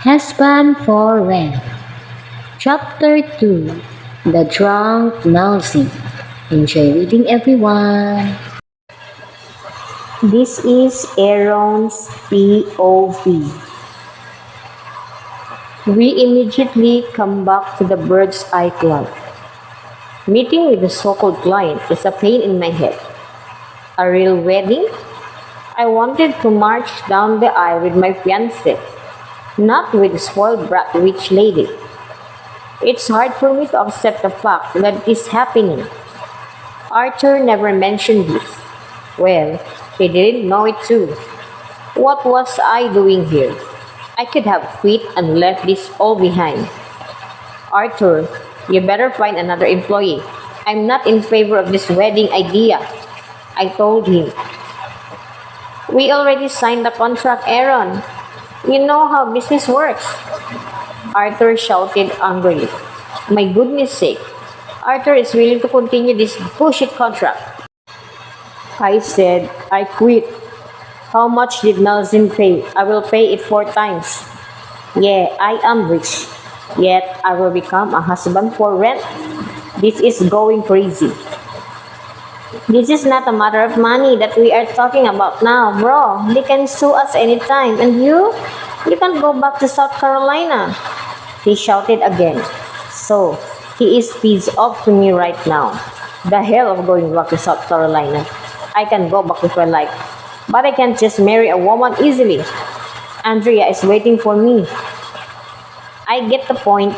Husband for Rent, Chapter 2, The Drunk Nalzen. Enjoy reading, everyone. This is Aaron's POV. We immediately come back to the bird's eye club. Meeting with the so-called client is a pain in my head. A real wedding? I wanted to march down the aisle with my fiancé, not with a spoiled brat rich lady. It's hard for me to accept the fact that it is happening. Arthur never mentioned this. Well, he didn't know it too. What was I doing here? I could have quit and left this all behind. Arthur, you better find another employee. I'm not in favor of this wedding idea, I told him. We already signed the contract, Aaron. You know how business works. Arthur shouted angrily. My goodness sake, Arthur is willing to continue this bullshit contract. I said, I quit. How much did Nalzen pay? I will pay it 4 times. Yeah, I am rich. Yet I will become a husband for rent. This is going crazy. This is not a matter of money that we are talking about now, bro. They can sue us anytime. And you? You can go back to South Carolina. He shouted again. So, he is pissed off to me right now. The hell of going back to South Carolina. I can go back if I like. But I can't just marry a woman easily. Andrea is waiting for me. I get the point,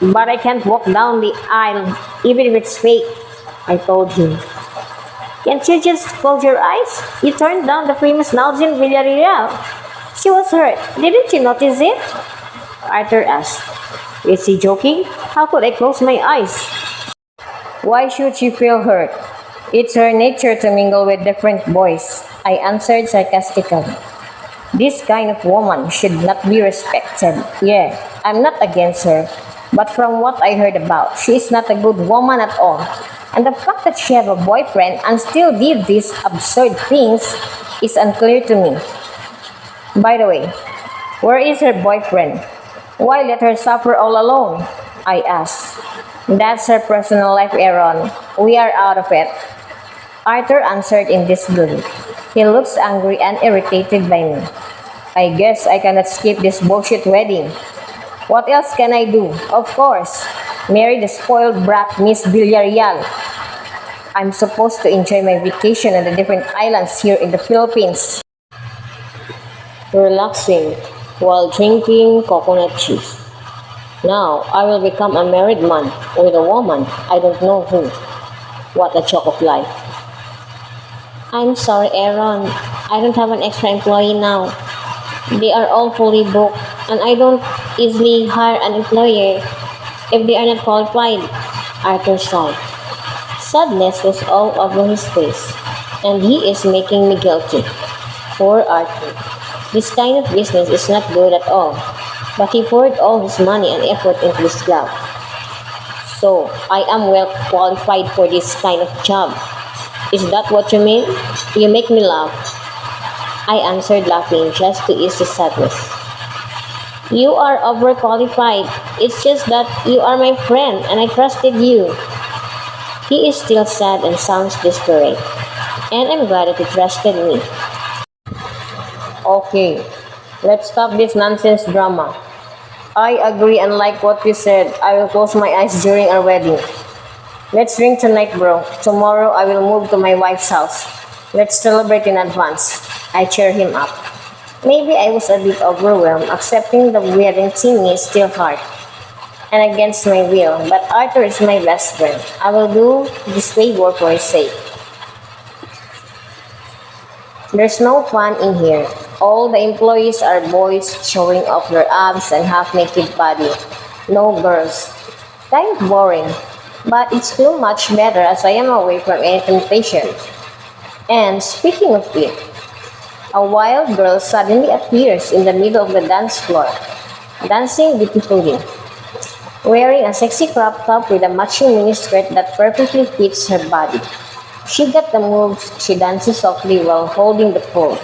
but I can't walk down the aisle even if it's fake, I told him. Can't you just close your eyes? You turned down the famous Nalzen Villarreal. She was hurt. Didn't you notice it? Arthur asked. Is he joking? How could I close my eyes? Why should she feel hurt? It's her nature to mingle with different boys, I answered sarcastically. This kind of woman should not be respected. Yeah, I'm not against her, but from what I heard about, she is not a good woman at all. And the fact that she have a boyfriend and still did these absurd things is unclear to me. By the way, where is her boyfriend? Why let her suffer all alone? I asked. That's her personal life, Aaron. We are out of it. Arthur answered in disbelief. He looks angry and irritated by me. I guess I cannot skip this bullshit wedding. What else can I do? Of course, marry the spoiled brat Miss Villarreal. I'm supposed to enjoy my vacation on the different islands here in the Philippines. Relaxing while drinking coconut juice. Now I will become a married man with a woman I don't know who. What a shock of life. I'm sorry, Aaron. I don't have an extra employee now. They are all fully booked, and I don't easily hire an employer if they are not qualified, Arthur sighed. Sadness was all over his face, and he is making me guilty. Poor Arthur. This kind of business is not good at all, but he poured all his money and effort into this job. So, I am well qualified for this kind of job. Is that what you mean? You make me laugh. I answered laughing just to ease his sadness. You are overqualified. It's just that you are my friend and I trusted you. He is still sad and sounds desperate. And I'm glad that he trusted me. Okay, let's stop this nonsense drama. I agree and like what you said, I will close my eyes during our wedding. Let's drink tonight, bro. Tomorrow I will move to my wife's house. Let's celebrate in advance. I cheer him up. Maybe I was a bit overwhelmed. Accepting the wedding thingy is still hard and against my will, but Arthur is my best friend. I will do this favor for his sake. There's no fun in here. All the employees are boys showing off their abs and half-naked body. No girls. Kind of boring. But it's still much better as I am away from any temptation. And speaking of it, a wild girl suddenly appears in the middle of the dance floor, dancing beautifully, wearing a sexy crop top with a matching miniskirt that perfectly fits her body. She got the moves, she dances softly while holding the pole.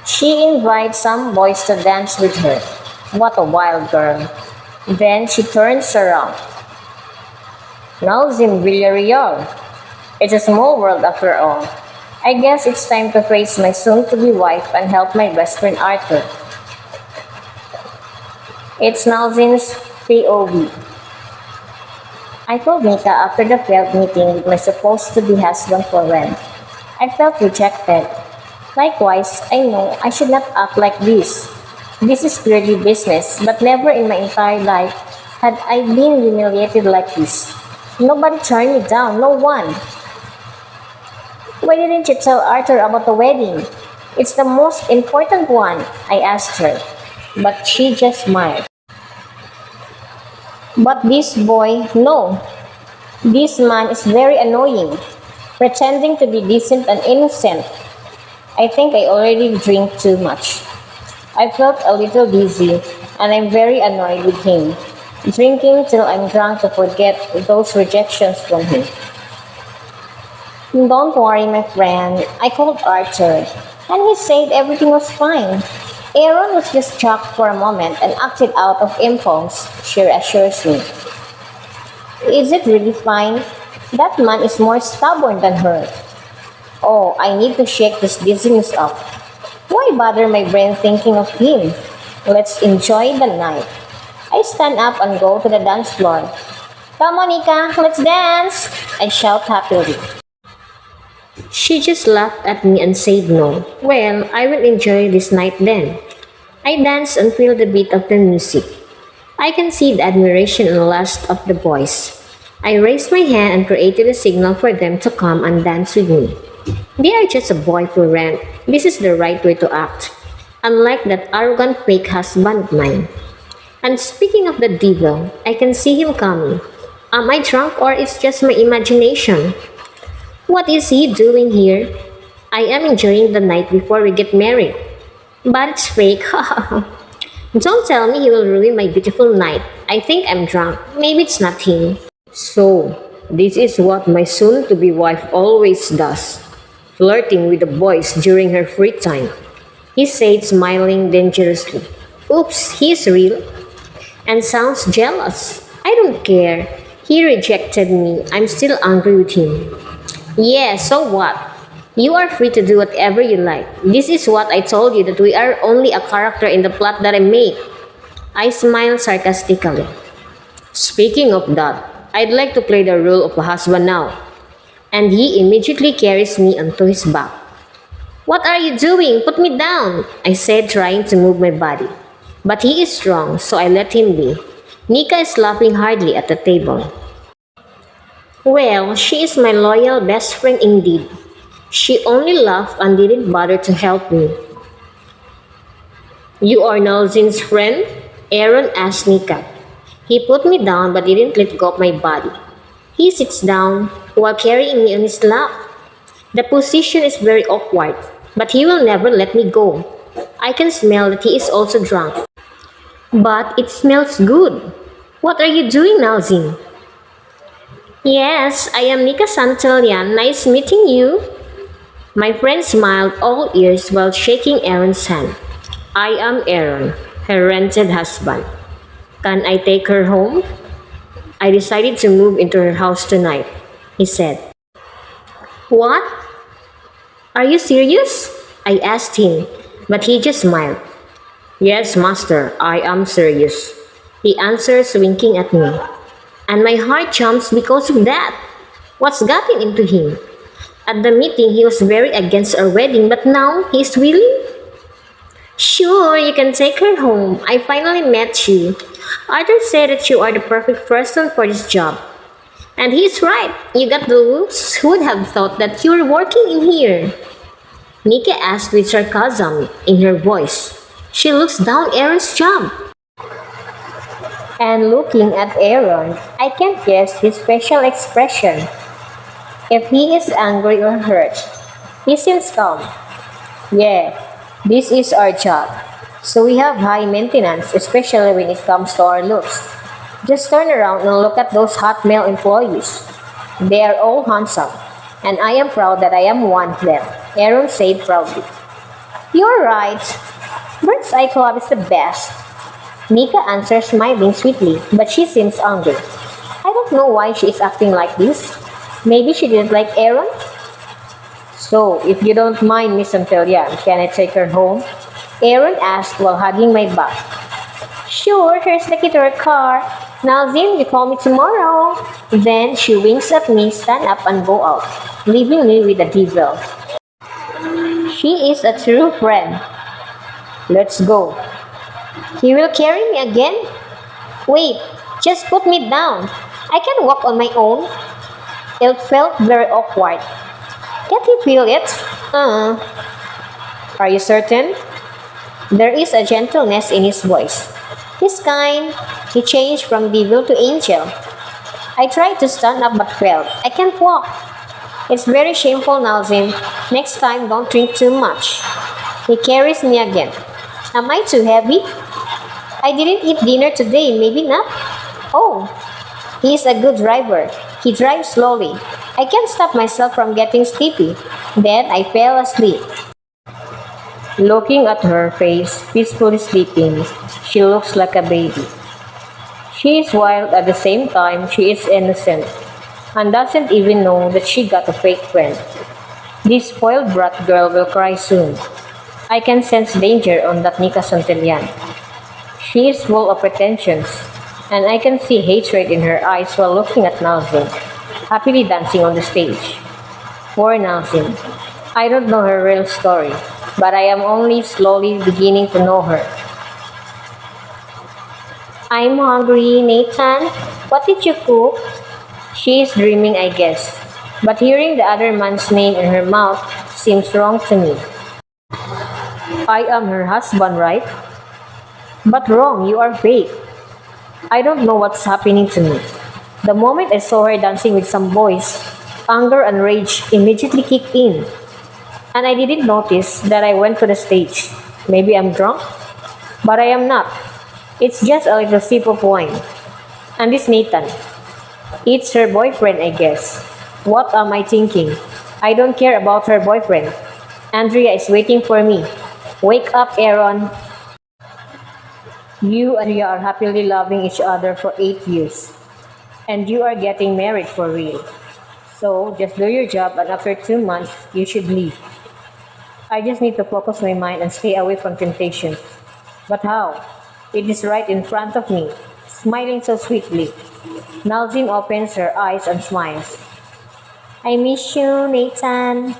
She invites some boys to dance with her. What a wild girl. Then she turns around. Nalzen Villarreal. It's a small world after all. I guess it's time to face my soon-to-be wife and help my best friend Arthur. It's Nalzin's POV. I told Nika after the failed meeting with my supposed-to-be husband for rent. I felt rejected. Likewise, I know I should not act like this. This is purely business, but never in my entire life had I been humiliated like this. Nobody turned me down, no one. Why didn't you tell Arthur about the wedding? It's the most important one, I asked her. But she just smiled. But this boy, no. This man is very annoying, pretending to be decent and innocent. I think I already drink too much. I felt a little dizzy, and I'm very annoyed with him. Drinking till I'm drunk to forget those rejections from him. Don't worry, my friend. I called Arthur, and he said everything was fine. Aaron was just shocked for a moment and acted out of impulse, she assures me. Is it really fine? That man is more stubborn than her. Oh, I need to shake this dizziness off. Why bother my brain thinking of him? Let's enjoy the night. I stand up and go to the dance floor. Come on, Nika, let's dance! I shout happily. She just laughed at me and said no. Well, I will enjoy this night then. I dance and feel the beat of the music. I can see the admiration and lust of the boys. I raised my hand and created a signal for them to come and dance with me. They are just a boy for rent. This is the right way to act. Unlike that arrogant fake husband of mine. And speaking of the devil, I can see him coming. Am I drunk or it's just my imagination? What is he doing here? I am enjoying the night before we get married. But it's fake. Don't tell me he will ruin my beautiful night. I think I'm drunk. Maybe it's not him. So, this is what my soon-to-be wife always does. Flirting with the boys during her free time. He said, smiling dangerously. Oops, he's real. And sounds jealous. I don't care. He rejected me. I'm still angry with him. Yeah, so what? You are free to do whatever you like. This is what I told you that we are only a character in the plot that I made. I smiled sarcastically. Speaking of that, I'd like to play the role of a husband now. And he immediately carries me onto his back. What are you doing? Put me down, I said, trying to move my body. But he is strong, so I let him be. Nika is laughing hardly at the table. Well, she is my loyal best friend indeed. She only laughed and didn't bother to help me. You are Nalzin's friend? Aaron asked Nika. He put me down but didn't let go of my body. He sits down while carrying me on his lap. The position is very awkward, but he will never let me go. I can smell that he is also drunk. But it smells good. What are you doing, Nalzin? Yes, I am Nika Santelian. Nice meeting you. My friend smiled all ears while shaking Aaron's hand. I am Aaron, her rented husband. Can I take her home? I decided to move into her house tonight, he said. What? Are you serious? I asked him, but he just smiled. Yes, master, I am serious. He answers, winking at me. And my heart jumps because of that. What's gotten into him? At the meeting, he was very against our wedding, but now he's willing? Sure, you can take her home. I finally met you. Arthur said that you are the perfect person for this job. And he's right. You got the looks. Who would have thought that you were working in here? Nika asked with sarcasm in her voice. She looks down Aaron's job. And looking at Aaron, I can't guess his facial expression. If he is angry or hurt, he seems calm. Yeah, this is our job. So we have high maintenance, especially when it comes to our looks. Just turn around and look at those hot male employees. They are all handsome, and I am proud that I am one of them, Aaron said proudly. You're right. Bird's Eye Club is the best. Nika answers, smiling sweetly, but she seems angry. I don't know why she is acting like this. Maybe she didn't like Aaron? So, if you don't mind, Miss Santellian, can I take her home? Aaron asked while hugging my back. Sure, here's the key to her car. Nalzen, you call me tomorrow. Then she winks at me, stand up and go out, leaving me with a devil. She is a true friend. Let's go. He will carry me again? Wait, just put me down. I can walk on my own. It felt very awkward. Can't you feel it? Uh, are you certain? There is a gentleness in his voice. He's kind. He changed from devil to angel. I tried to stand up but failed. I can't walk. It's very shameful, Nalzin. Next time, don't drink too much. He carries me again. Am I too heavy? I didn't eat dinner today, maybe not? Oh, he is a good driver. He drives slowly. I can't stop myself from getting sleepy. Then I fell asleep. Looking at her face, peacefully sleeping, she looks like a baby. She is wild at the same time she is innocent and doesn't even know that she got a fake friend. This spoiled brat girl will cry soon. I can sense danger on that Nika Santillan. She is full of pretensions, and I can see hatred in her eyes while looking at Nalzin, happily dancing on the stage. Poor Nalzin. I don't know her real story, but I am only slowly beginning to know her. I'm hungry, Nathan. What did you cook? She is dreaming, I guess. But hearing the other man's name in her mouth seems wrong to me. I am her husband, right? But wrong, you are fake. I don't know what's happening to me. The moment I saw her dancing with some boys, anger and rage immediately kicked in. And I didn't notice that I went to the stage. Maybe I'm drunk? But I am not. It's just a little sip of wine. And this Nathan. It's her boyfriend, I guess. What am I thinking? I don't care about her boyfriend. Andrea is waiting for me. Wake up, Aaron. You and Andrea are happily loving each other for 8 years. And you are getting married for real. So just do your job and after 2 months, you should leave. I just need to focus my mind and stay away from temptations. But how? It is right in front of me, smiling so sweetly. Nalzin opens her eyes and smiles. I miss you, Nathan.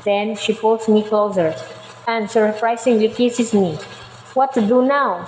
Then she pulls me closer and surprisingly kisses me. What to do now?